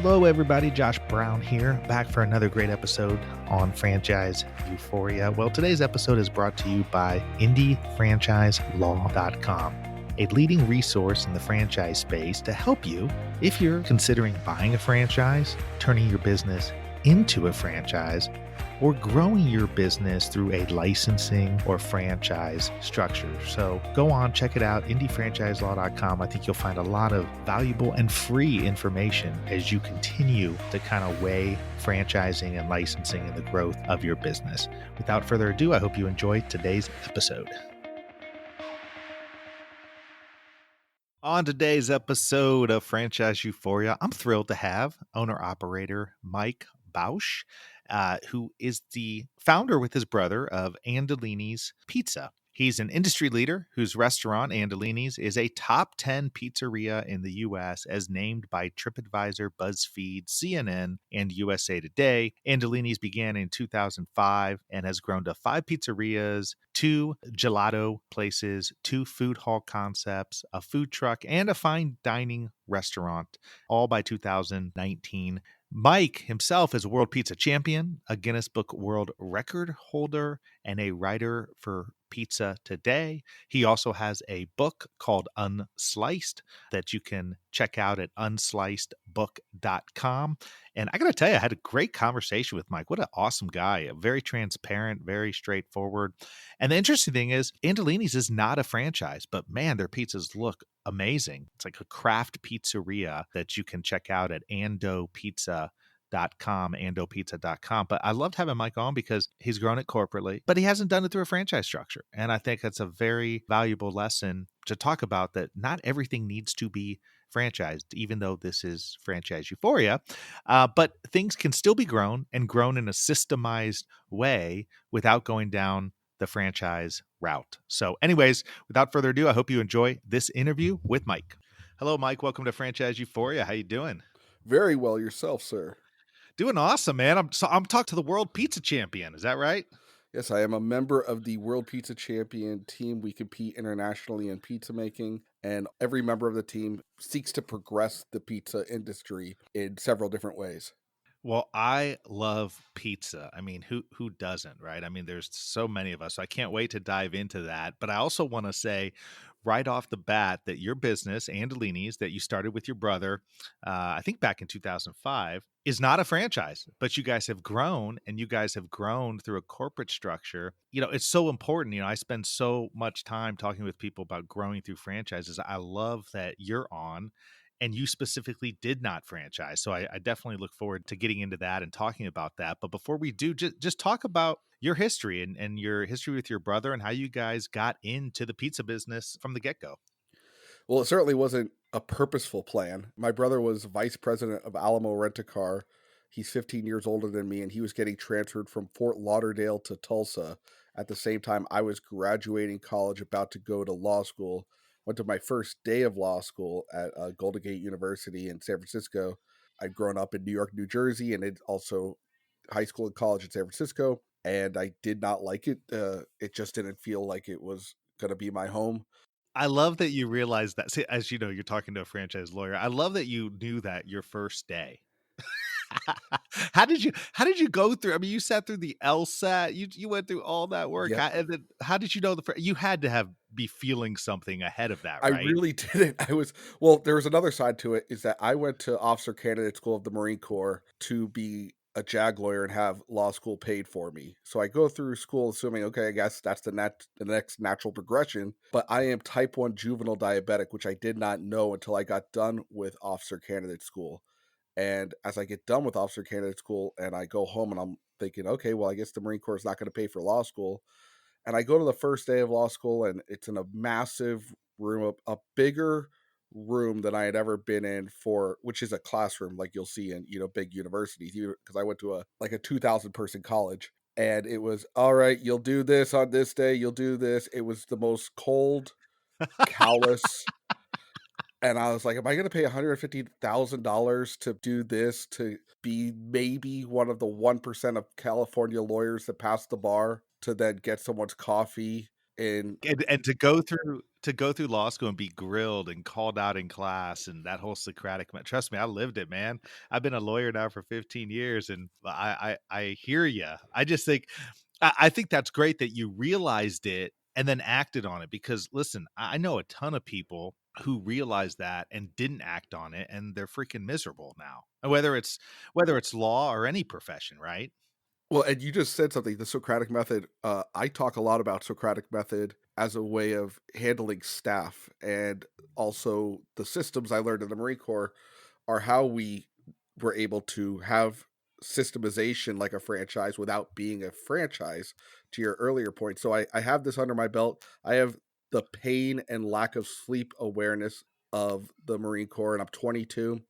Hello, everybody. Josh Brown here, back for another great episode on Franchise Euphoria. Well, today's episode is brought to you by IndieFranchiseLaw.com, a leading resource in the franchise space to help you if you're considering buying a franchise, turning your business into a franchise, or growing your business through a licensing or franchise structure. So go on, check it out, IndieFranchiseLaw.com. I think you'll find a lot of valuable and free information as you continue to kind of weigh franchising and licensing and the growth of your business. Without further ado, I hope you enjoy today's episode. On today's episode of Franchise Euphoria, I'm thrilled to have owner-operator Mike Bausch, who is the founder with his brother of Andolini's Pizza. He's an industry leader whose restaurant, Andolini's, is a top 10 pizzeria in the U.S. as named by TripAdvisor, BuzzFeed, CNN, and USA Today. Andolini's began in 2005 and has grown to 5 pizzerias, 2 gelato places, 2 food hall concepts, a food truck, and a fine dining restaurant, all by 2019. Mike himself is a world pizza champion, a Guinness Book world record holder, and a writer for Pizza Today. He also has a book called Unsliced that you can check out at unslicedbook.com. And I got to tell you, I had a great conversation with Mike. What an awesome guy. Very transparent, very straightforward. And the interesting thing is, Andolini's is not a franchise, but man, their pizzas look amazing. It's like a craft pizzeria that you can check out at andopizza.com. But I loved having Mike on because he's grown it corporately, but he hasn't done it through a franchise structure. And I think that's a very valuable lesson to talk about, that not everything needs to be franchised, even though this is Franchise Euphoria. But things can still be grown and grown in a systemized way without going down the franchise route. So anyways, without further ado, I hope you enjoy this interview with Mike. Hello, Mike. Welcome to Franchise Euphoria. How you doing? Very well yourself, sir. Doing awesome, man. I'm talking to the world pizza champion. Is that right? Yes, I am a member of the World Pizza Champion team. We compete internationally in pizza making, and every member of the team seeks to progress the pizza industry in several different ways. Well, I love pizza. I mean, who doesn't, right? I mean, there's so many of us. So I can't wait to dive into that. But I also want to say right off the bat that your business, Andolini's, that you started with your brother, I think back in 2005, is not a franchise, but you guys have grown, and you guys have grown through a corporate structure. You know, it's so important. You know, I spend so much time talking with people about growing through franchises. I love that you're on, and you specifically did not franchise. So I definitely look forward to getting into that and talking about that. But before we do, just talk about your history and your history with your brother and how you guys got into the pizza business from the get-go. Well, it certainly wasn't a purposeful plan. My brother was vice president of Alamo Rent-A-Car. He's 15 years older than me, and he was getting transferred from Fort Lauderdale to Tulsa at the same time I was graduating college, about to go to law school. Went to my first day of law school at Golden Gate University in San Francisco. I'd grown up in New York, New Jersey, and it also high school and college in San Francisco, and I did not like it. It just didn't feel like it was going to be my home. I love that you realize that. See, as you know, you're talking to a franchise lawyer. I love that you knew that your first day. How did you go through? I mean, you sat through the LSAT. You went through all that work. Yep. And then how did you know you had to have be feeling something ahead of that, I right? really didn't. Well, there was another side to it, is that I went to Officer Candidate School of the Marine Corps to be a JAG lawyer and have law school paid for me. So I go through school assuming, okay, I guess that's the next natural progression. But I am type 1 juvenile diabetic, which I did not know until I got done with Officer Candidate School. And as I get done with Officer Candidate School and I go home and I'm thinking, okay, well, I guess the Marine Corps is not going to pay for law school. And I go to the first day of law school, and it's in a massive room, a bigger room than I had ever been in, for which is a classroom like you'll see in, big universities, because I went to a 2,000 person college. And it was, all right, you'll do this on this day, you'll do this. It was the most cold, callous. And I was like, am I going to pay $150,000 to do this, to be maybe one of the 1% of California lawyers that pass the bar, to then get someone's coffee in? And to go through to go through law school and be grilled and called out in class and that whole Socratic trust me, I lived it, man. I've been a lawyer now for 15 years and I hear you. I just think I think that's great that you realized it and then acted on it because listen, I know a ton of people who realized that and didn't act on it and they're freaking miserable now. Whether it's law or any profession, right? Well, and you just said something, the Socratic method. I talk a lot about Socratic method as a way of handling staff, and also the systems I learned in the Marine Corps are how we were able to have systemization like a franchise without being a franchise, to your earlier point. So I have this under my belt. I have the pain and lack of sleep awareness of the Marine Corps, and I'm 22.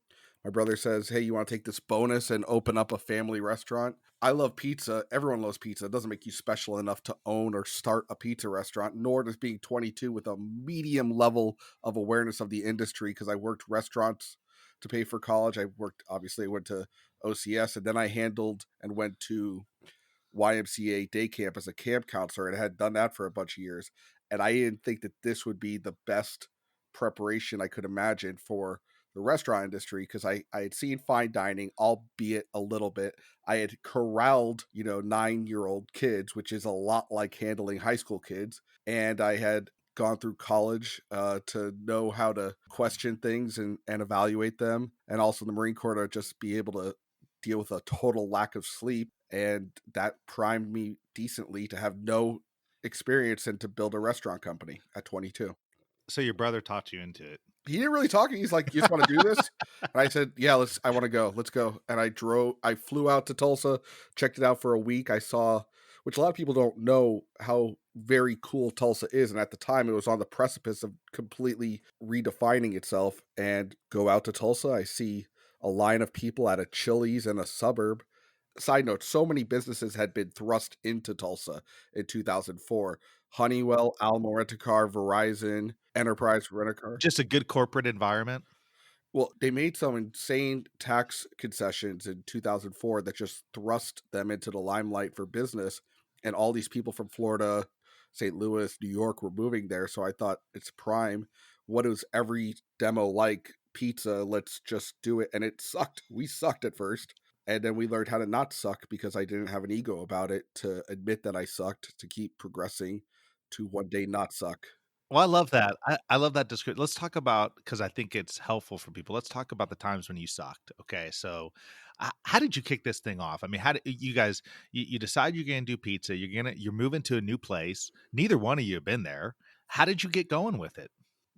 My brother says, "Hey, you want to take this bonus and open up a family restaurant?" I love pizza. Everyone loves pizza. It doesn't make you special enough to own or start a pizza restaurant, nor does being 22 with a medium level of awareness of the industry, because I worked restaurants to pay for college. I went to OCS, and then I handled and went to YMCA day camp as a camp counselor, and I had done that for a bunch of years. And I didn't think that this would be the best preparation I could imagine for the restaurant industry, because I had seen fine dining, albeit a little bit. I had corralled, 9-year-old kids, which is a lot like handling high school kids. And I had gone through college to know how to question things and evaluate them. And also the Marine Corps to just be able to deal with a total lack of sleep, and that primed me decently to have no experience and to build a restaurant company at 22. So your brother taught you into it. He didn't really talk. He's like, "You just want to do this?" And I said, "Yeah, I want to go. Let's go." And I flew out to Tulsa, checked it out for a week. I saw, which a lot of people don't know, how very cool Tulsa is. And at the time, it was on the precipice of completely redefining itself. And go out to Tulsa, I see a line of people at a Chili's in a suburb. Side note, so many businesses had been thrust into Tulsa in 2004. Honeywell, Alamo Rent-A-Car, Verizon, Enterprise Rent-A-Car. Just a good corporate environment. Well, they made some insane tax concessions in 2004 that just thrust them into the limelight for business, and all these people from Florida, St. Louis, New York were moving there, so I thought it's prime. What is every demo like? Pizza, let's just do it, and it sucked. We sucked at first, and then we learned how to not suck because I didn't have an ego about it to admit that I sucked, to keep progressing to one day not suck. Well, I love that. I love that description. Let's talk about because I think it's helpful for people. Let's talk about the times when you sucked. Okay, so how did you kick this thing off? I mean, how did you guys? You decide you're going to do pizza. You're moving to a new place. Neither one of you have been there. How did you get going with it?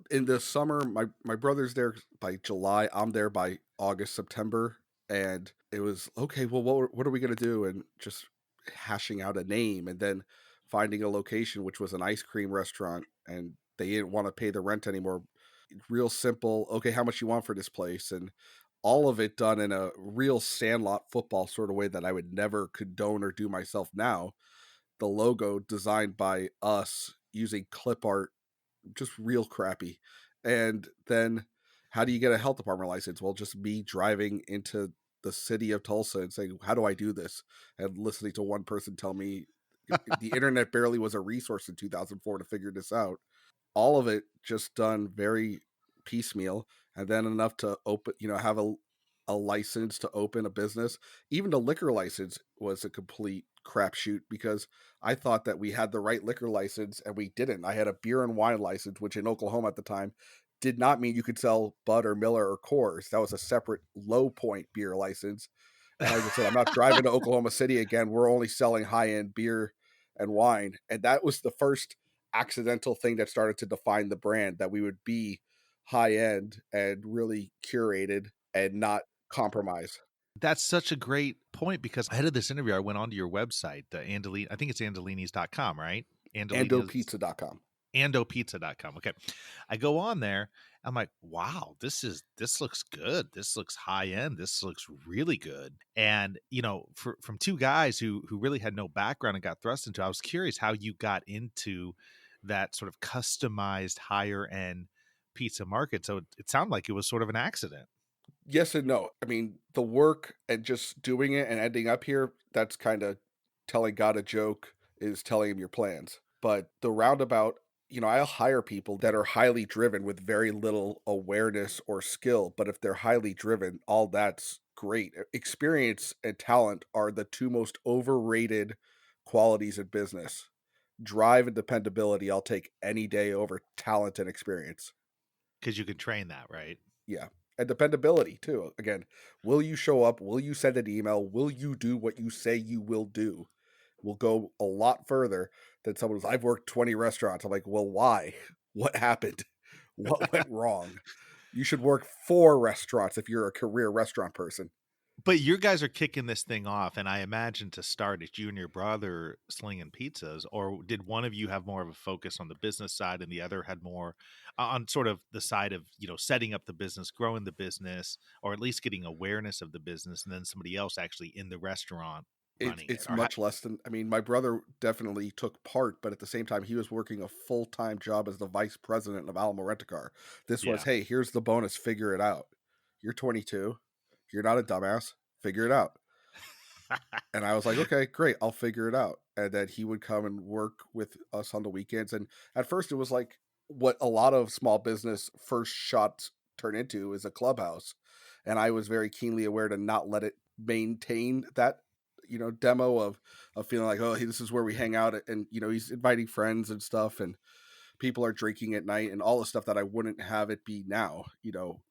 In the summer, my brother's there by July. I'm there by August, September, and it was okay. Well, what are we gonna do? And just hashing out a name, and then finding a location, which was an ice cream restaurant, and they didn't want to pay the rent anymore. Real simple. Okay, how much you want for this place? And all of it done in a real sandlot football sort of way that I would never condone or do myself now. The logo designed by us using clip art, just real crappy. And then how do you get a health department license? Well, just me driving into the city of Tulsa and saying, "How do I do this?" And listening to one person tell me the internet barely was a resource in 2004 to figure this out. All of it just done very piecemeal, and then enough to open, have a license to open a business. Even the liquor license was a complete crapshoot, because I thought that we had the right liquor license and we didn't. I had a beer and wine license, which in Oklahoma at the time did not mean you could sell Bud or Miller or Coors. That was a separate low point beer license. And I just said, I'm not driving to Oklahoma City again. We're only selling high end beer and wine. And that was the first accidental thing that started to define the brand, that we would be high end and really curated and not compromise. That's such a great point because ahead of this interview, I went onto your website, the Andolini. I think it's andolinis.com, right? Andolini's Andopizza.com. andopizza.com. Okay. I go on there. I'm like, wow, this looks good. This looks high end. This looks really good. And, from two guys who really had no background and got thrust into, I was curious how you got into that sort of customized higher end pizza market. So it sounded like it was sort of an accident. Yes and no. I mean, the work and just doing it and ending up here, that's kind of telling God a joke is telling him your plans. But the roundabout, I'll hire people that are highly driven with very little awareness or skill, but if they're highly driven, all that's great. Experience and talent are the two most overrated qualities in business. Drive and dependability, I'll take any day over talent and experience. Because you can train that, right? Yeah. And dependability too. Again, will you show up? Will you send an email? Will you do what you say you will do? Will go a lot further than someone who's, I've worked 20 restaurants. I'm like, well, why? What happened? What went wrong? You should work 4 restaurants if you're a career restaurant person. But you guys are kicking this thing off, and I imagine to start, it's you and your brother slinging pizzas, or did one of you have more of a focus on the business side and the other had more on sort of the side of, setting up the business, growing the business, or at least getting awareness of the business, and then somebody else actually in the restaurant It's running it? it's Or how, much less than, I mean, my brother definitely took part, but at the same time, he was working a full-time job as the vice president of Alamo Rent-A-Car. This was, yeah. "Hey, here's the bonus, figure it out. You're 22. You're not a dumbass. Figure it out." And I was like, "Okay, great. I'll figure it out." And then he would come and work with us on the weekends. And at first, it was like what a lot of small business first shots turn into is a clubhouse. And I was very keenly aware to not let it maintain that, demo of feeling like, oh, hey, this is where we hang out. And he's inviting friends and stuff, and people are drinking at night and all the stuff that I wouldn't have it be now.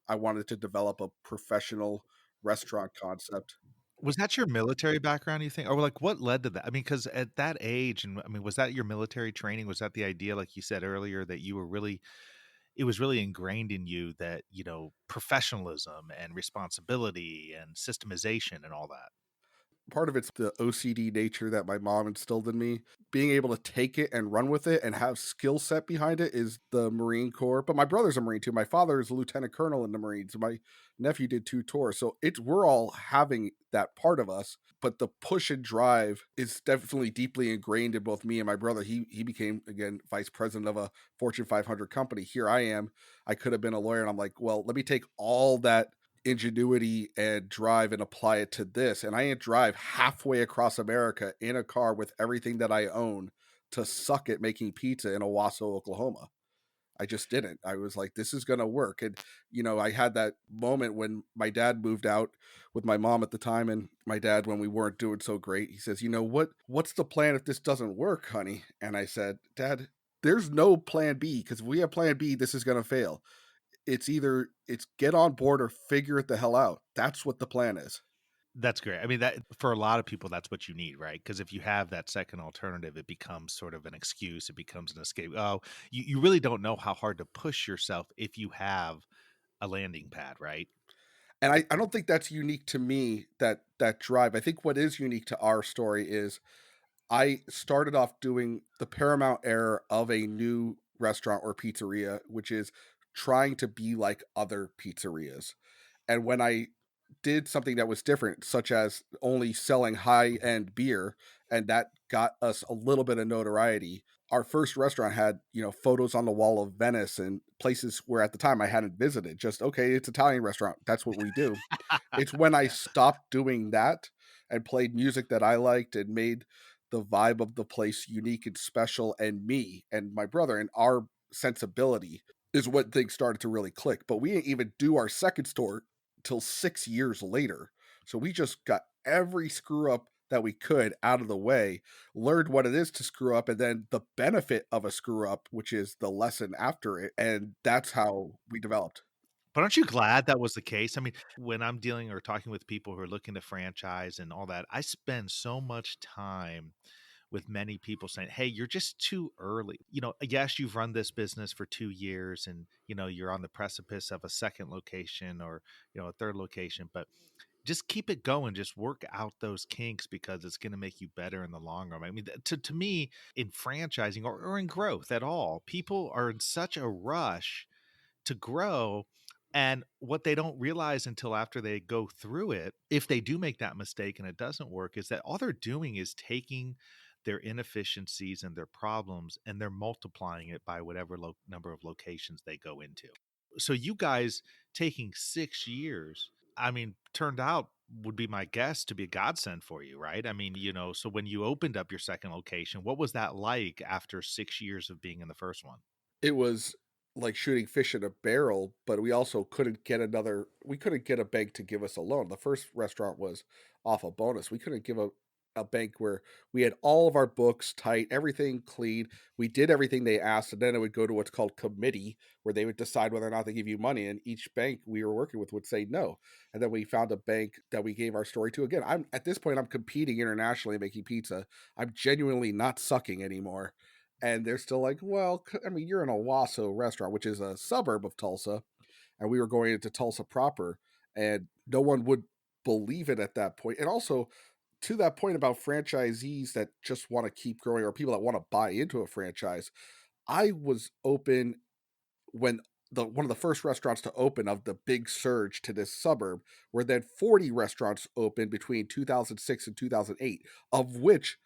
I wanted to develop a professional restaurant concept. Was that your military background, you think? Or like what led to that? I mean, because at that age, and I mean, was that your military training? Was that the idea, like you said earlier, that you were really it was really ingrained in you that, professionalism and responsibility and systemization and all that? Part of it's the OCD nature that my mom instilled in me. Being able to take it and run with it and have skill set behind it is the Marine Corps. But my brother's a Marine too. My father is a lieutenant colonel in the Marines. My nephew did 2 tours. So we're all having that part of us. But the push and drive is definitely deeply ingrained in both me and my brother. He became, again, vice president of a Fortune 500 company. Here I am. I could have been a lawyer, and I'm like, well, let me take all that ingenuity and drive and apply it to this. And I ain't drive halfway across America in a car with everything that I own to suck at making pizza in Owasso, Oklahoma. I just didn't. I was like, this is going to work. And, I had that moment when my dad moved out with my mom at the time. And my dad, when we weren't doing so great, he says, what's the plan if this doesn't work, honey? And I said, Dad, there's no plan B, because if we have plan B, this is going to fail. It's get on board or figure it the hell out. That's what the plan is. That's great. I mean, that for a lot of people, that's what you need, right? Because if you have that second alternative, it becomes sort of an excuse. It becomes an escape. Oh, you really don't know how hard to push yourself if you have a landing pad, right? And I don't think that's unique to me, that drive. I think what is unique to our story is I started off doing the paramount error of a new restaurant or pizzeria, which is trying to be like other pizzerias. And when I did something that was different, such as only selling high end beer, and that got us a little bit of notoriety. Our first restaurant had, photos on the wall of Venice and places where at the time I hadn't visited. Just, okay, it's Italian restaurant. That's what we do. It's when I Yeah. stopped doing that and played music that I liked and made the vibe of the place unique and special, and me and my brother and our sensibility is what things started to really click. But we didn't even do our second store till 6 years later. So we just got every screw up that we could out of the way, learned what it is to screw up, and then the benefit of a screw up, which is the lesson after it. And that's how we developed. But aren't you glad that was the case? I mean, when I'm dealing or talking with people who are looking to franchise and all that, I spend so much time with many people saying, "Hey, you're just too early." Yes, you've run this business for 2 years and, you're on the precipice of a second location or, a third location, but just keep it going. Just work out those kinks because it's going to make you better in the long run. I mean, to me, in franchising or in growth at all, people are in such a rush to grow. And what they don't realize until after they go through it, if they do make that mistake and it doesn't work, is that all they're doing is taking their inefficiencies and their problems and they're multiplying it by whatever number of locations they go into. So you guys taking 6 years, I mean, turned out would be my guess to be a godsend for you, right? I mean, so when you opened up your second location, what was that like after 6 years of being in the first one? It was like shooting fish in a barrel, but we couldn't get a bank to give us a loan. The first restaurant was off a bonus. We couldn't give a bank where we had all of our books tight, everything clean. We did everything they asked, and then it would go to what's called committee, where they would decide whether or not they give you money. And each bank we were working with would say no. And then we found a bank that we gave our story to. Again, I'm at this point, I'm competing internationally making pizza. I'm genuinely not sucking anymore, and they're still like, well, I mean, you're in a Wasso restaurant, which is a suburb of Tulsa, and we were going into Tulsa proper, and no one would believe it at that point. And also, to that point about franchisees that just want to keep growing or people that want to buy into a franchise, I was open when the one of the first restaurants to open of the big surge to this suburb, where then 40 restaurants opened between 2006 and 2008, of which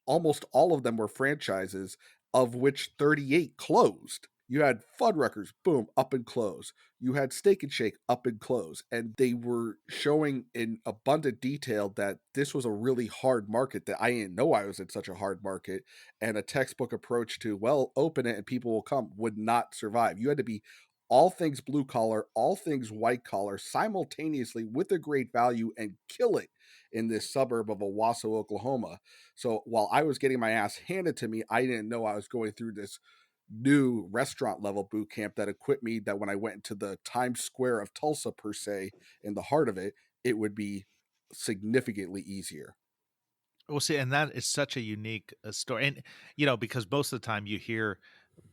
almost all of them were franchises, of which 38 closed. You had Fuddruckers, boom, up and close. You had Steak and Shake, up and close. And they were showing in abundant detail that this was a really hard market, that I didn't know I was in such a hard market. And a textbook approach to, well, open it and people will come, would not survive. You had to be all things blue collar, all things white collar, simultaneously with a great value and kill it in this suburb of Owasso, Oklahoma. So while I was getting my ass handed to me, I didn't know I was going through this new restaurant level boot camp that equipped me that when I went into the Times Square of Tulsa, per se, in the heart of it, it would be significantly easier. Well, see, and that is such a unique story, and because most of the time you hear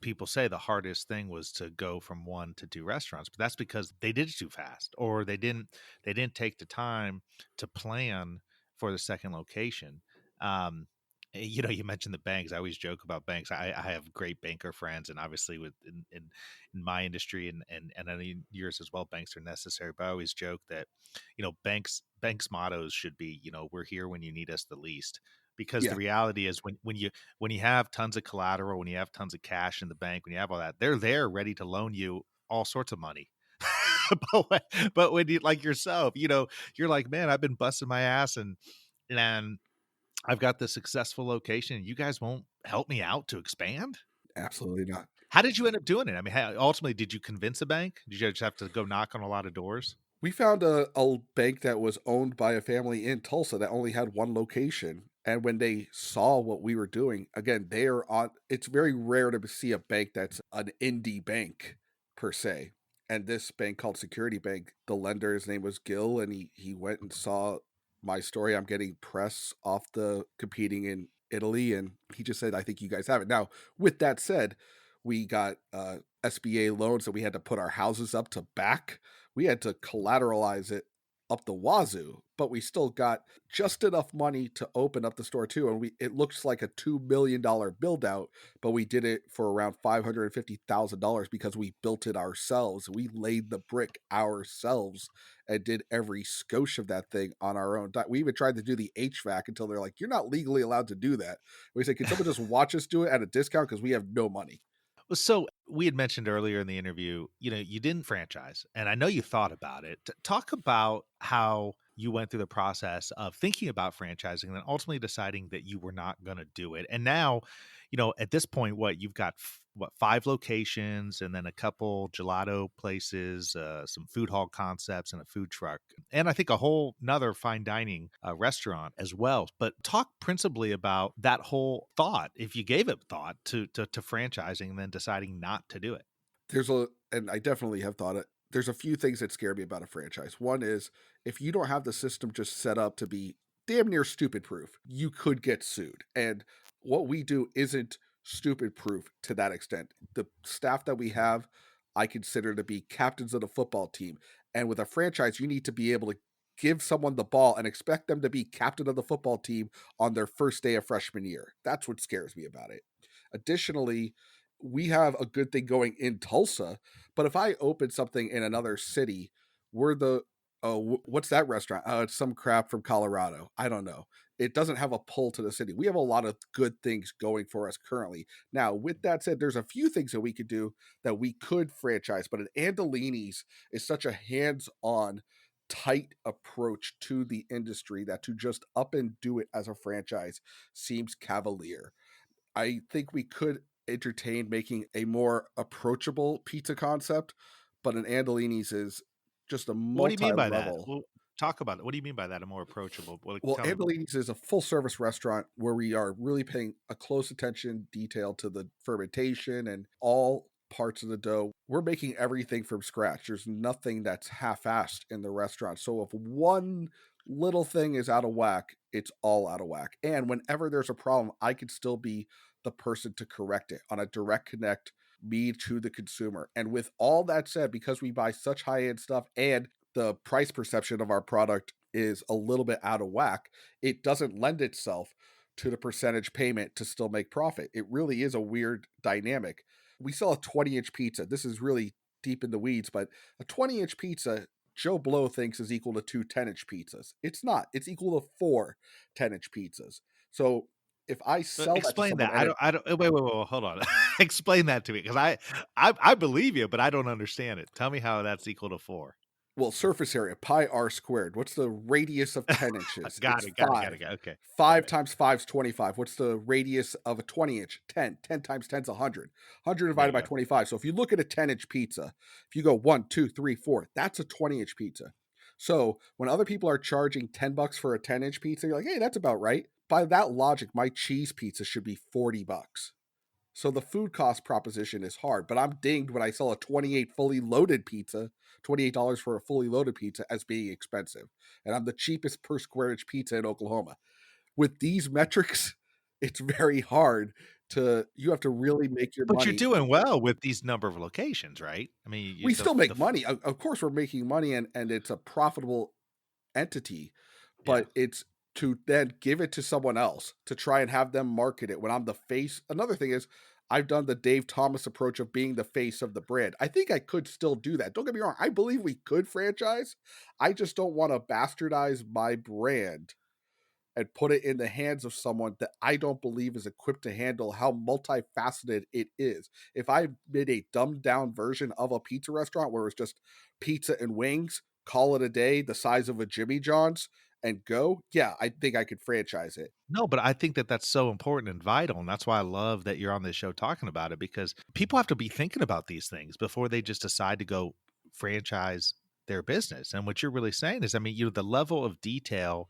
people say the hardest thing was to go from 1 to 2 restaurants, but that's because they did it too fast, or they didn't take the time to plan for the second location. Um, you mentioned the banks. I always joke about banks. I have great banker friends, and obviously in my industry and in yours as well, banks are necessary. But I always joke that banks mottos should be, we're here when you need us the least, because the Yeah, reality is when you have tons of collateral, when you have tons of cash in the bank, when you have all that, they're there ready to loan you all sorts of money. But when you, like yourself, you're like, man, I've been busting my ass, and I've got this successful location. You guys won't help me out to expand. absolutely not. How did you end up doing it? I mean, ultimately, did you convince a bank? Did you just have to go knock on a lot of doors? We found a bank that was owned by a family in Tulsa that only had one location. And when they saw what we were doing, again, they are on, it's very rare to see a bank that's an indie bank per se. And this bank called Security Bank, the lender, his name was Gil, and he went and saw my story. I'm getting press off the competing in Italy, and he just said, I think you guys have it. Now, with that said, we got SBA loans that we had to put our houses up to back. We had to collateralize it up the wazoo, but we still got just enough money to open up the store too. And it looks like a $2 million build out, but we did it for around $550,000 because we built it ourselves. We laid the brick ourselves and did every skosh of that thing on our own. We even tried to do the HVAC until they're like, "You're not legally allowed to do that." We said, "Can someone just watch us do it at a discount because we have no money?" Well, so we had mentioned earlier in the interview, you didn't franchise, and I know you thought about it. Talk about how you went through the process of thinking about franchising and then ultimately deciding that you were not going to do it. And now, at this point, what you've got, 5 locations and then a couple gelato places, some food hall concepts, and a food truck, and I think a whole nother fine dining restaurant as well. But talk principally about that whole thought, if you gave it thought to franchising and then deciding not to do it. And I definitely have thought it. There's a few things that scare me about a franchise. One is if you don't have the system just set up to be damn near stupid proof, you could get sued. And what we do isn't stupid proof to that extent. The staff that we have, I consider to be captains of the football team. And with a franchise, you need to be able to give someone the ball and expect them to be captain of the football team on their first day of freshman year. That's what scares me about it. Additionally, we have a good thing going in Tulsa, but if I open something in another city, we're the what's that restaurant? Oh, it's some crap from Colorado. I don't know. It doesn't have a pull to the city. We have a lot of good things going for us currently. Now, with that said, there's a few things that we could do that we could franchise, but an Andolini's is such a hands-on, tight approach to the industry that to just up and do it as a franchise seems cavalier. I think we could. entertained making a more approachable pizza concept, but an Andolini's is just a What do you mean by that? multi-level. Well, talk about it. What do you mean by that? A more approachable? Well, Well, tell me. Andolini's is a full service restaurant where we are really paying a close attention detail to the fermentation and all parts of the dough. We're making everything from scratch. There's nothing that's half-assed in the restaurant. So if one little thing is out of whack, it's all out of whack. And whenever there's a problem, I could still be the person to correct it on a direct connect, me to the consumer. And with all that said, because we buy such high-end stuff and the price perception of our product is a little bit out of whack, it doesn't lend itself to the percentage payment to still make profit. It really is a weird dynamic. We sell a 20-inch pizza. This is really deep in the weeds, but a 20-inch pizza, Joe Blow thinks is equal to two 10-inch pizzas. It's not. It's equal to four 10-inch pizzas. So if I sell that to Explain someone that. and it, I don't wait, hold on. Explain that to me, 'cause I believe you, but I don't understand it. Tell me how that's equal to 4. well, surface area, pi r squared. What's the radius of 10 inches? Got It's it, got it, got it, 5. got it, okay. 5 Okay. times 5 is 25. What's the radius of a 20 inch? 10. 10 times 10 is 100. 100 There divided you by go. 25. So if you look at a 10-inch pizza, if you go 1, 2, 3, 4, that's a 20-inch pizza. So when other people are charging $10 for a 10-inch pizza, you're like, hey, that's about right. By that logic, my cheese pizza should be $40. So the food cost proposition is hard, but I'm dinged when I sell a 28 fully loaded pizza, $28 for a fully loaded pizza as being expensive. And I'm the cheapest per square inch pizza in Oklahoma. With these metrics, it's very hard to you have to really make your But you're money. doing well with these number of locations, right? I mean, you We still the make f money. Of course we're making money and it's a profitable entity, yeah. but it's to then give it to someone else to try and have them market it when I'm the face. Another thing is I've done the Dave Thomas approach of being the face of the brand. I think I could still do that. Don't get me wrong. I believe we could franchise. I just don't want to bastardize my brand and put it in the hands of someone that I don't believe is equipped to handle how multifaceted it is. If I made a dumbed down version of a pizza restaurant where it's just pizza and wings, call it a day, the size of a Jimmy John's, and go, yeah, I think I could franchise it. No, but I think that that's so important and vital, and that's why I love that you're on this show talking about it because people have to be thinking about these things before they just decide to go franchise their business, and what you're really saying is, I mean, the level of detail,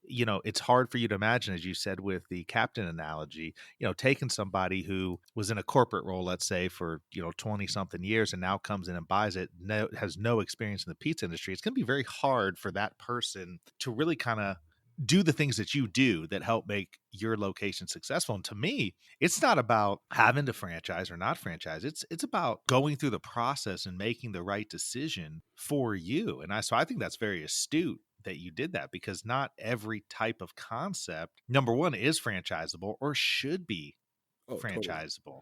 it's hard for you to imagine, as you said with the captain analogy, taking somebody who was in a corporate role, let's say, for, 20 something years and now comes in and buys it, has no experience in the pizza industry. It's going to be very hard for that person to really kind of do the things that you do that help make your location successful. And to me, it's not about having to franchise or not franchise. It's about going through the process and making the right decision for you. And I think that's very astute that you did that because not every type of concept, number one, is franchisable or should be Oh, totally. franchisable.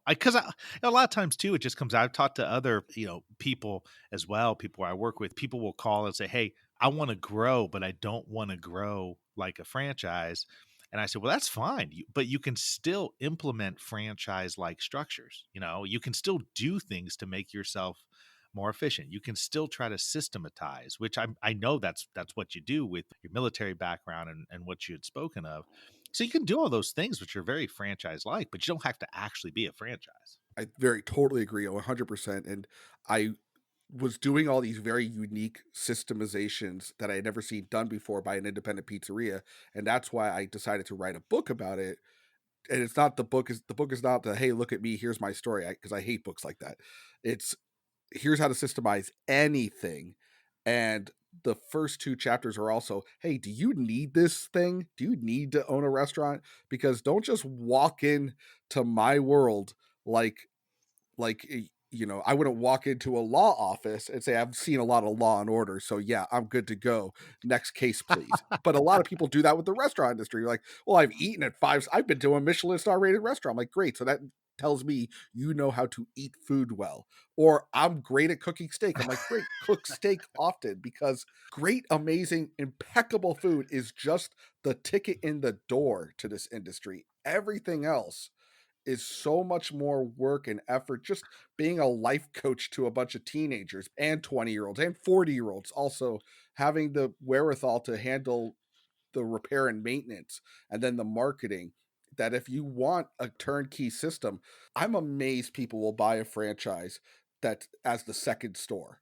Because a lot of times too, it just comes out. I've talked to other, people as well, people I work with, people will call and say, hey, I want to grow, but I don't want to grow like a franchise. And I said, well, that's fine. But you can still implement franchise like structures. You can still do things to make yourself more efficient. You can still try to systematize, which I know that's what you do with your military background and what you had spoken of. So you can do all those things, which are very franchise like, but you don't have to actually be a franchise. I very totally agree 100%. And I was doing all these very unique systemizations that I had never seen done before by an independent pizzeria. And that's why I decided to write a book about it. And it's not the book is not the hey, look at me, here's my story, because I hate books like that. It's here's how to systemize anything. And the first two chapters are also, hey, do you need this thing? Do you need to own a restaurant? Because don't just walk in to my world like I wouldn't walk into a law office and say I've seen a lot of Law and Order, so yeah, I'm good to go. Next case, please. But a lot of people do that with the restaurant industry. You're like, well, I've eaten at five. I've been to a Michelin star rated restaurant. I'm like, great. So that tells me you know how to eat food well. Or I'm great at cooking steak. I'm like, great, cook steak often because great, amazing, impeccable food is just the ticket in the door to this industry. Everything else is so much more work and effort just being a life coach to a bunch of teenagers and 20-year-olds and 40-year-olds, also having the wherewithal to handle the repair and maintenance and then the marketing. that if you want a turnkey system, I'm amazed people will buy a franchise that as the second store.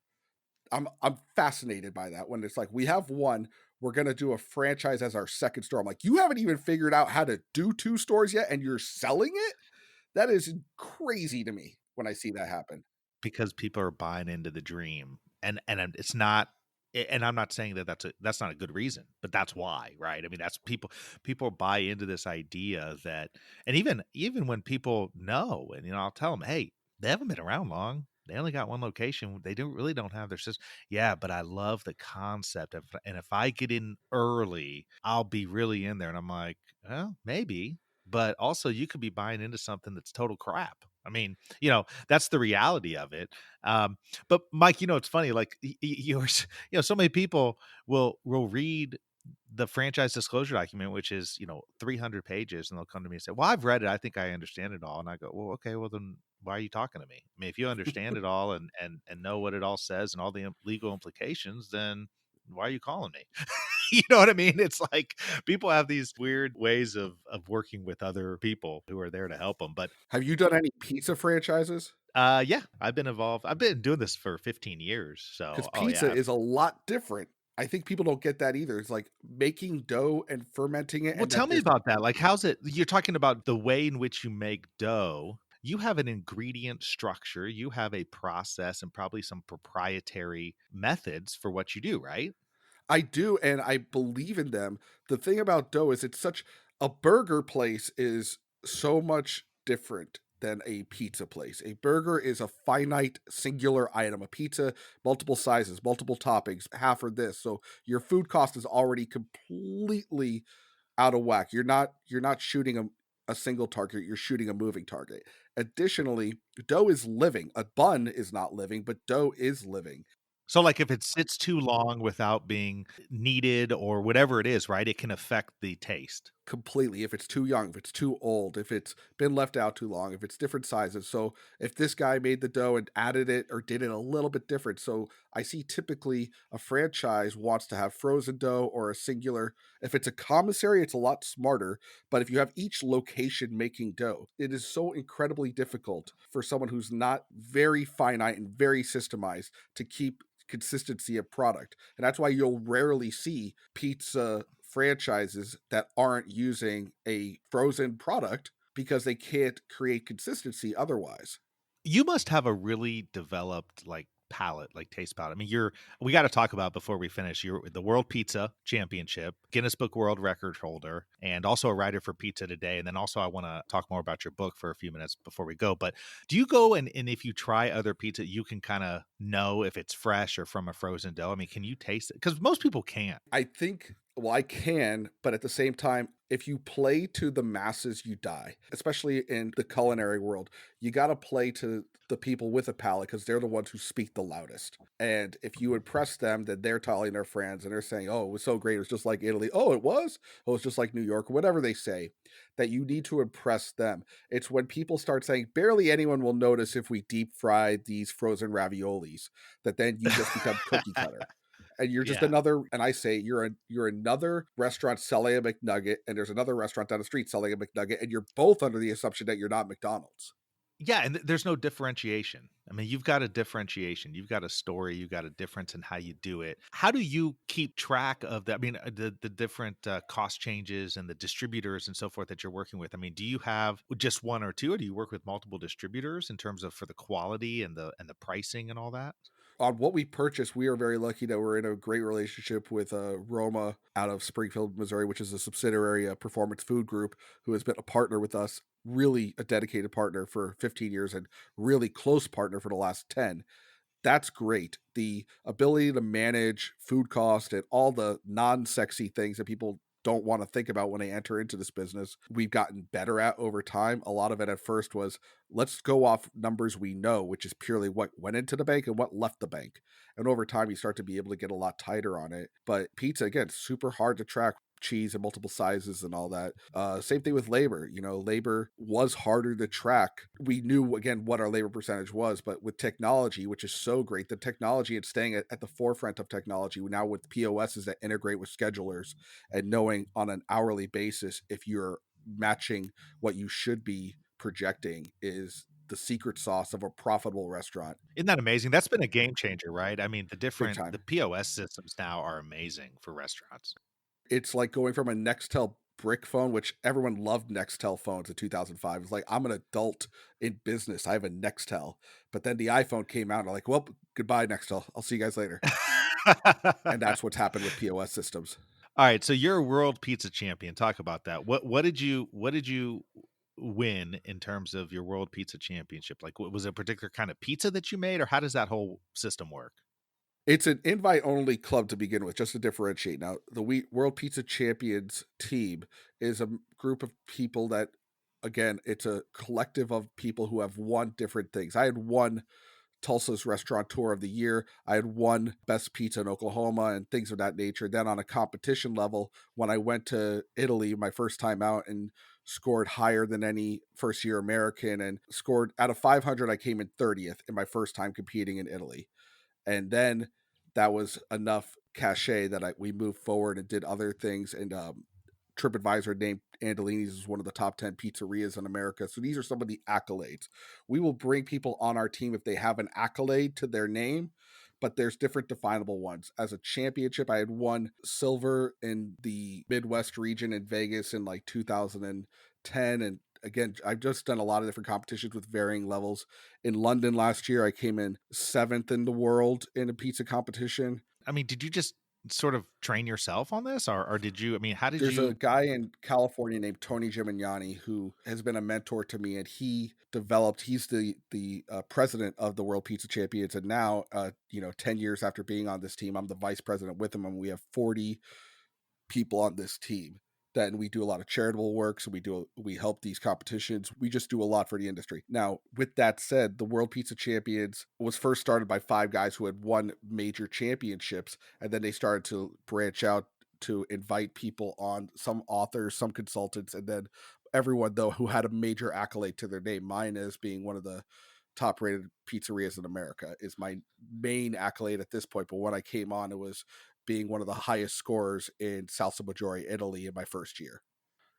I'm fascinated by that when it's like, "We have one, we're gonna do a franchise as our second store." I'm like, "You haven't even figured out how to do 2 stores yet, and you're selling it?" That is crazy to me when I see that happen. because people are buying into the dream, and it's not, and I'm not saying that that's not a good reason, but that's why, right? I mean, that's people buy into this idea that, and even when people know, and I'll tell them, hey, they haven't been around long. They only got one location. They don't have their system. Yeah, but I love the concept of, and if I get in early, I'll be really in there. And I'm like, well, maybe, but also you could be buying into something that's total crap. I mean, that's the reality of it. But Mike, it's funny, like yours, so many people will read the franchise disclosure document, which is 300 pages, and they'll come to me and say, well, I've read it, I think I understand it all. And I go, well, okay, well then why are you talking to me? I mean, if you understand it all and know what it all says and all the legal implications, then why are you calling me? You know what I mean? It's like people have these weird ways of working with other people who are there to help them. But Have you done any pizza franchises? yeah, I've been involved. I've been doing this for 15 years. Because So, oh pizza yeah. is a lot different. I think people don't get that either. It's like making dough and fermenting it, Well, and that tell me there's about that. Like, how's it? You're talking about the way in which you make dough. You have an ingredient structure, you have a process, and probably some proprietary methods for what you do, right? I do, and I believe in them. The thing about dough is it's such a burger place is so much different than a pizza place. A burger is a finite singular item. A pizza, multiple sizes, multiple toppings, half or this. So your food cost is already completely out of whack. You're not shooting a single target, you're shooting a moving target. Additionally, dough is living. A bun is not living, but dough is living. So, like, if it sits too long without being kneaded or whatever it is, right, it can affect the taste. Completely. If it's too young, if it's too old, if it's been left out too long, if it's different sizes. So if this guy made the dough and added it or did it a little bit different. So I see typically a franchise wants to have frozen dough or a singular. If it's a commissary, it's a lot smarter. But if you have each location making dough, it is so incredibly difficult for someone who's not very finite and very systemized to keep consistency of product. And that's why you'll rarely see pizza franchises that aren't using a frozen product because they can't create consistency otherwise. You must have a really developed, like, palate, like, taste palate. I mean, we gotta talk about before we finish, you're the World Pizza Championship, Guinness Book World Record holder, and also a writer for Pizza Today, and then also I wanna talk more about your book for a few minutes before we go, but do you go and if you try other pizza, you can kinda know if it's fresh or from a frozen dough? I mean, can you taste it? Because most people can't. I think, well, I can, but at the same time, if you play to the masses, you die, especially in the culinary world. You got to play to the people with a palate because they're the ones who speak the loudest. And if you impress them, then they're telling their friends and they're saying, oh, it was so great. It was just like Italy. Oh, it was? Oh, it's just like New York, whatever they say, that you need to impress them. It's when people start saying, barely anyone will notice if we deep fry these frozen raviolis, that then you just become cookie cutter and you're just Yeah. another, and I say you're another restaurant selling a McNugget, and there's another restaurant down the street selling a McNugget, and you're both under the assumption that you're not McDonald's. Yeah, and there's no differentiation. I mean, you've got a differentiation, you've got a story, you've got a difference in how you do it. How do you keep track of that? I mean, the different cost changes and the distributors and so forth that you're working with. I mean, do you have just one or two, or do you work with multiple distributors in terms of for the quality and the pricing and all that? On what we purchased, we are very lucky that we're in a great relationship with Roma out of Springfield, Missouri, which is a subsidiary of Performance Food Group, who has been a partner with us, really a dedicated partner for 15 years and really close partner for the last 10. That's great. The ability to manage food cost and all the non-sexy things that people don't want to think about when they enter into this business, we've gotten better at over time. A lot of it at first was let's go off numbers we know, which is purely what went into the bank and what left the bank. And over time, you start to be able to get a lot tighter on it. But pizza, again, super hard to track cheese in multiple sizes and all that. Same thing with labor. Labor was harder to track. We knew again what our labor percentage was, but with technology, which is so great, the technology and staying at the forefront of technology now with POSs that integrate with schedulers and knowing on an hourly basis if you're matching what you should be projecting is the secret sauce of a profitable restaurant. Isn't that amazing? That's been a game changer, right? I mean, Big time. the POS systems now are amazing for restaurants. It's like going from a Nextel brick phone, which everyone loved Nextel phones in 2005. It's like, I'm an adult in business. I have a Nextel. But then the iPhone came out and I'm like, well, goodbye, Nextel. I'll see you guys later. And that's what's happened with POS systems. Alright, so you're a world pizza champion, talk about that. What did you win in terms of your world pizza championship? Like, was it a particular kind of pizza that you made, or how does that whole system work? It's an invite only club to begin with, just to differentiate. Now, the World Pizza Champions team is a group of people that, again, it's a collective of people who have won different things. I had won Tulsa's Restaurateur of the Year. I had won Best Pizza in Oklahoma and things of that nature. Then on a competition level, when I went to Italy my first time out and scored higher than any first year American and scored out of 500, I came in 30th in my first time competing in Italy. And then that was enough cachet that we moved forward and did other things. And TripAdvisor named Andolini's as one of the top 10 pizzerias in America. So these are some of the accolades. We will bring people on our team if they have an accolade to their name, but there's different definable ones. As a championship, I had won silver in the Midwest region in Vegas in like 2010. And again, I've just done a lot of different competitions with varying levels. In London last year, I came in seventh in the world in a pizza competition. I mean, did you just sort of train yourself on this, or did you I mean, how did There's a you guy in California named Tony Gimignani who has been a mentor to me, and he's the president of the World Pizza Champions. And now, 10 years after being on this team, I'm the vice president with him, and we have 40 people on this team. Then we do a lot of charitable work, so we help these competitions. We just do a lot for the industry. Now, with that said, the World Pizza Champions was first started by 5 guys who had won major championships, and then they started to branch out to invite people on, some authors, some consultants, and then everyone though who had a major accolade to their name. Mine is being one of the top rated pizzerias in America is my main accolade at this point. But when I came on, it was being one of the highest scorers in Salsa Maggiore, Italy in my first year.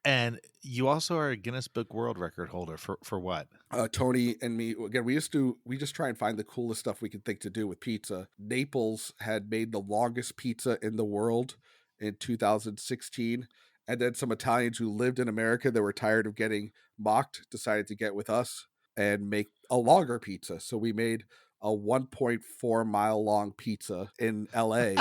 and you also are a Guinness Book World Record holder for what? Tony and me, again, we just try and find the coolest stuff we can think to do with pizza. Naples had made the longest pizza in the world in 2016. And then some Italians who lived in America that were tired of getting mocked decided to get with us and make a longer pizza. So we made a 1.4 mile long pizza in LA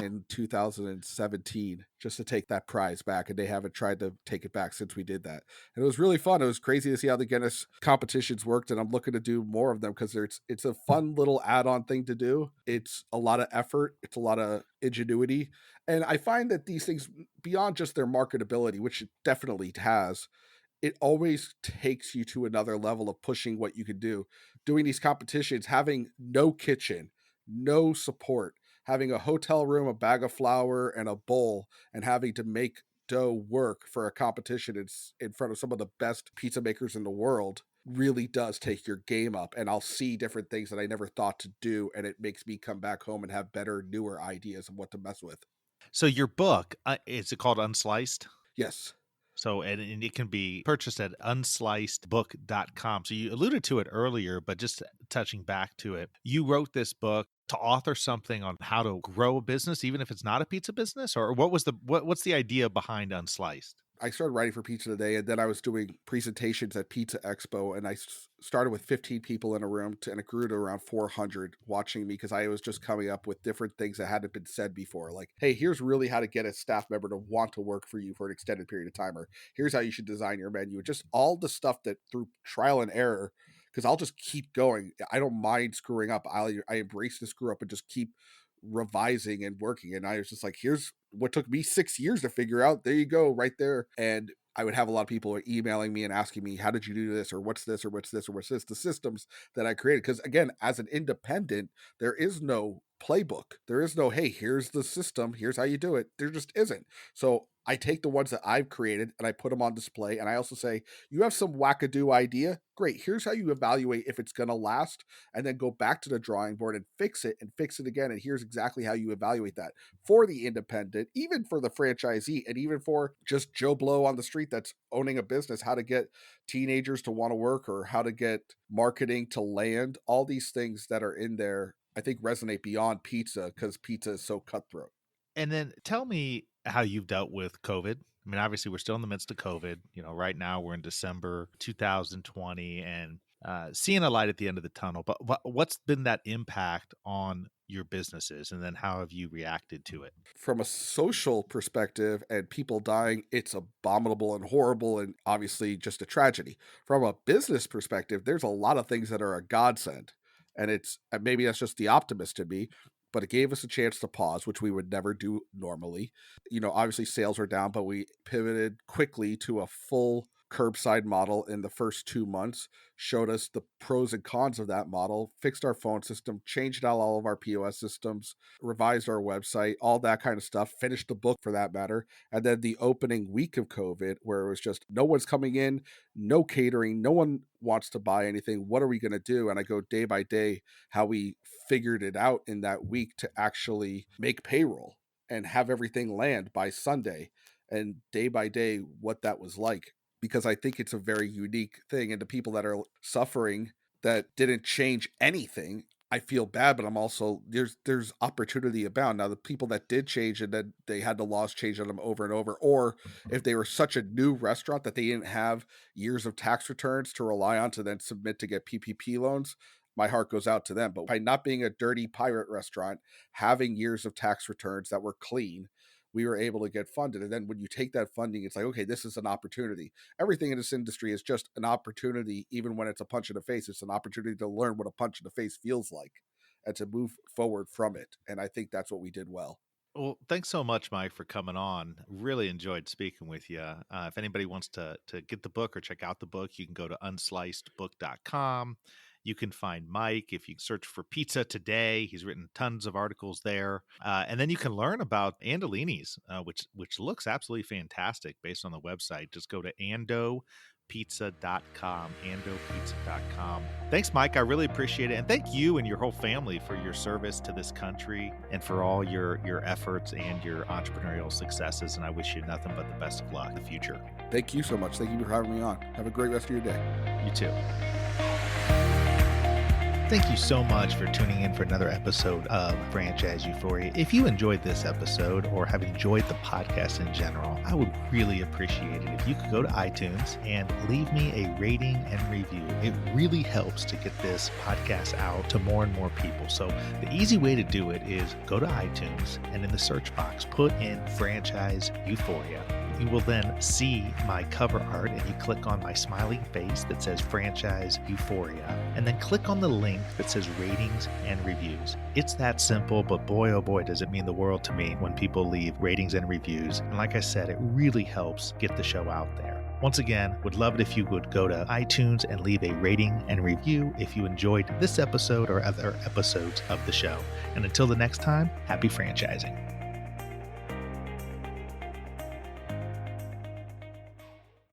in 2017 just to take that prize back. And they haven't tried to take it back since we did that. And it was really fun. It was crazy to see how the Guinness competitions worked. And I'm looking to do more of them because it's a fun little add-on thing to do. It's a lot of effort. It's a lot of ingenuity. And I find that these things, beyond just their marketability, which it definitely has, it always takes you to another level of pushing what you could do. Doing these competitions, having no kitchen, no support, having a hotel room, a bag of flour, and a bowl, and having to make dough work for a competition in front of some of the best pizza makers in the world really does take your game up. And I'll see different things that I never thought to do, and it makes me come back home and have better, newer ideas of what to mess with. So your book, is it called Unsliced? Yes. So, and it can be purchased at unslicedbook.com. So you alluded to it earlier, but just touching back to it, you wrote this book to author something on how to grow a business, even if it's not a pizza business, or what's the idea behind Unsliced? I started writing for Pizza Today, and then I was doing presentations at Pizza Expo, and started with 15 people in a room, and it grew to around 400 watching me because I was just coming up with different things that hadn't been said before. Like, hey, here's really how to get a staff member to want to work for you for an extended period of time, or here's how you should design your menu. Just all the stuff that through trial and error, because I'll just keep going. I don't mind screwing up. I embrace the screw up and just keep revising and working. And I was just like, here's what took me 6 years to figure out. There you go, right there. And I would have a lot of people emailing me and asking me, how did you do this? Or what's this? Or what's this? Or what's this? The systems that I created. Because again, as an independent, there is no playbook. There is no, hey, here's the system. Here's how you do it. There just isn't. So I take the ones that I've created and I put them on display. And I also say, you have some wackadoo idea. Great. Here's how you evaluate if it's going to last, and then go back to the drawing board and fix it again. And here's exactly how you evaluate that for the independent, even for the franchisee, and even for just Joe Blow on the street that's owning a business, how to get teenagers to want to work, or how to get marketing to land. All these things that are in there, I think, resonate beyond pizza, because pizza is so cutthroat. And then tell me how you've dealt with COVID. I mean, obviously, we're still in the midst of COVID. Right now we're in December 2020 and seeing a light at the end of the tunnel. But what's been that impact on your businesses? And then how have you reacted to it? From a social perspective and people dying, it's abominable and horrible and obviously just a tragedy. From a business perspective, there's a lot of things that are a godsend. And it's maybe that's just the optimist in me, but it gave us a chance to pause, which we would never do normally. Obviously sales were down, but we pivoted quickly to a full curbside model in the first 2 months, showed us the pros and cons of that model, fixed our phone system, changed out all of our POS systems, revised our website, all that kind of stuff, finished the book for that matter. And then the opening week of COVID, where it was just no one's coming in, no catering, no one wants to buy anything. What are we going to do? And I go day by day how we figured it out in that week to actually make payroll and have everything land by Sunday, and day by day what that was like, because I think it's a very unique thing. And the people that are suffering that didn't change anything, I feel bad, but I'm also there's opportunity abound. Now the people that did change and then they had the laws changed on them over and over, or if they were such a new restaurant that they didn't have years of tax returns to rely on to then submit to get PPP loans, my heart goes out to them. But by not being a dirty pirate restaurant, having years of tax returns that were clean, we were able to get funded. And then when you take that funding, it's like, okay, this is an opportunity. Everything in this industry is just an opportunity. Even when it's a punch in the face, it's an opportunity to learn what a punch in the face feels like and to move forward from it. And I think that's what we did well. Well, thanks so much, Mike, for coming on. Really enjoyed speaking with you. If anybody wants to get the book or check out the book, you can go to unslicedbook.com. You can find Mike if you search for pizza today. He's written tons of articles there. And then you can learn about Andolini's, which looks absolutely fantastic based on the website. Just go to andopizza.com. Thanks, Mike. I really appreciate it. And thank you and your whole family for your service to this country and for all your efforts and your entrepreneurial successes. And I wish you nothing but the best of luck in the future. Thank you so much. Thank you for having me on. Have a great rest of your day. You too. Thank you so much for tuning in for another episode of Franchise Euphoria. If you enjoyed this episode or have enjoyed the podcast in general, I would really appreciate it if you could go to iTunes and leave me a rating and review. It really helps to get this podcast out to more and more people. So the easy way to do it is go to iTunes and in the search box, put in Franchise Euphoria. You will then see my cover art and you click on my smiling face that says Franchise Euphoria, and then click on the link that says ratings and reviews. It's that simple, but boy, oh boy, does it mean the world to me when people leave ratings and reviews. And like I said, it really helps get the show out there. Once again, would love it if you would go to iTunes and leave a rating and review if you enjoyed this episode or other episodes of the show. And until the next time, happy franchising.